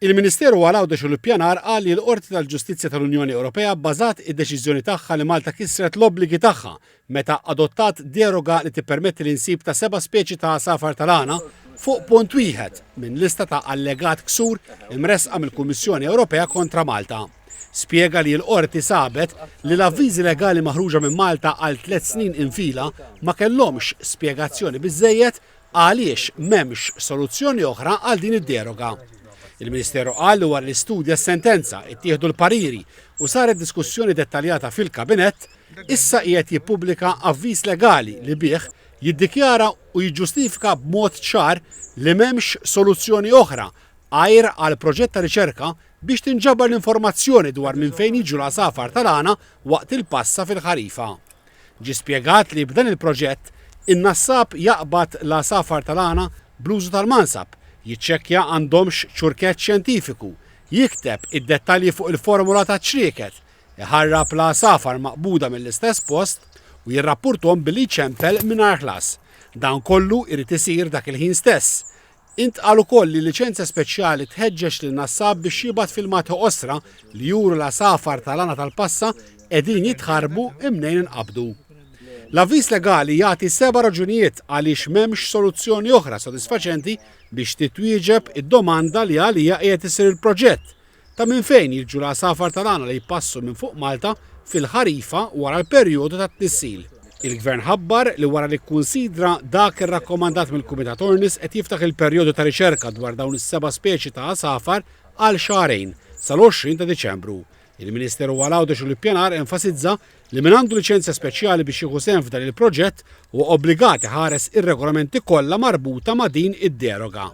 Il-Ministeru għal-Għawdex u l-Ippjanar qal li l-Qorti tal-Ġustizzja tal-Unjoni Ewropea bbażat id-deċiżjoni tagħha li Malta kisret l-obbligi tagħha meta adottat deroga li tippermetti l-insib ta' 7 speċi ta' safar tal-għana fuq punt wieħed minn lista ta' allegat ksur imresqa mill-Kummissjoni Ewropea kontra Malta. Spjega li l-qorti sabet li l-avviżi legali maħruġa minn Malta għal 3 snin infila ma kellhomx spjegazzjoni biżżejjed għaliex m'hemmx soluzzjoni oħra għal din id-deroga. Il-Ministeru qal li wara l-istudja s-sentenza ittieħdu l-pariri u saret diskussjoni dettaljata fil-kabinett, issa qiegħed jippubblika avviż legali li bih jiddikjara u jiġġustifika b'mod ċar li m'hemmx soluzzjoni oħra għajr għal proġett ta' riċerka biex tinġabar l-informazzjoni dwar minn fejn jiġu l-għasafar tal-għana waqt il-passa fil-ħarifa. Ġi spjegat li b'dan il-proġett in-nassab jaqbad l-għasafar tal-għana bl-użu tal-mansab, jiċċekkja għandhomx ċurket xjentifiku, jikteb id-dettalji fuq il-formula ta' ċrieket, iħarrab l-għasafar maqbuda mill-istess post u jirrapportom billi ċempel mingħajr ħlas. Dan kollu irid isir dak il-ħin stess. Intqal ukoll li liċenzja speċjali tħeġġeġ lin-nassab biex jibgħat filmati osra li juru l-għasafar tal-għana tal-passa qegħdin jitħarbu imnejn inqabdu. L-avviż legali jagħti 7 raġunijiet għaliex m'hemmx soluzzjoni oħra sodisfaċenti biex titwieġeb id-domanda li għalija qiegħed isir il-proġett ta' minn fejn jiġu l-għasafar tal-għana li jpassu minn fuq Malta fil-ħarifa wara l-perjodu tat-tissil. Il-Gvern ħabbar li wara li kkunsidra dak ir-rakkomandat mill-Kumitat Ornis qed jiftaħ il-perjodu ta' riċerka dwar dawn is-7 speċi ta' għasafar għal xahrejn sal-20 ta' Diċembru. Il-Ministeru għal-Għawdex u l-Ippjanar enfasizza li min għandu liċenzja speċjali biex jieħu sehem f'dan il-proġett huwa obbligat iħares ir-regolamenti kollha marbuta ma' din id-deroga.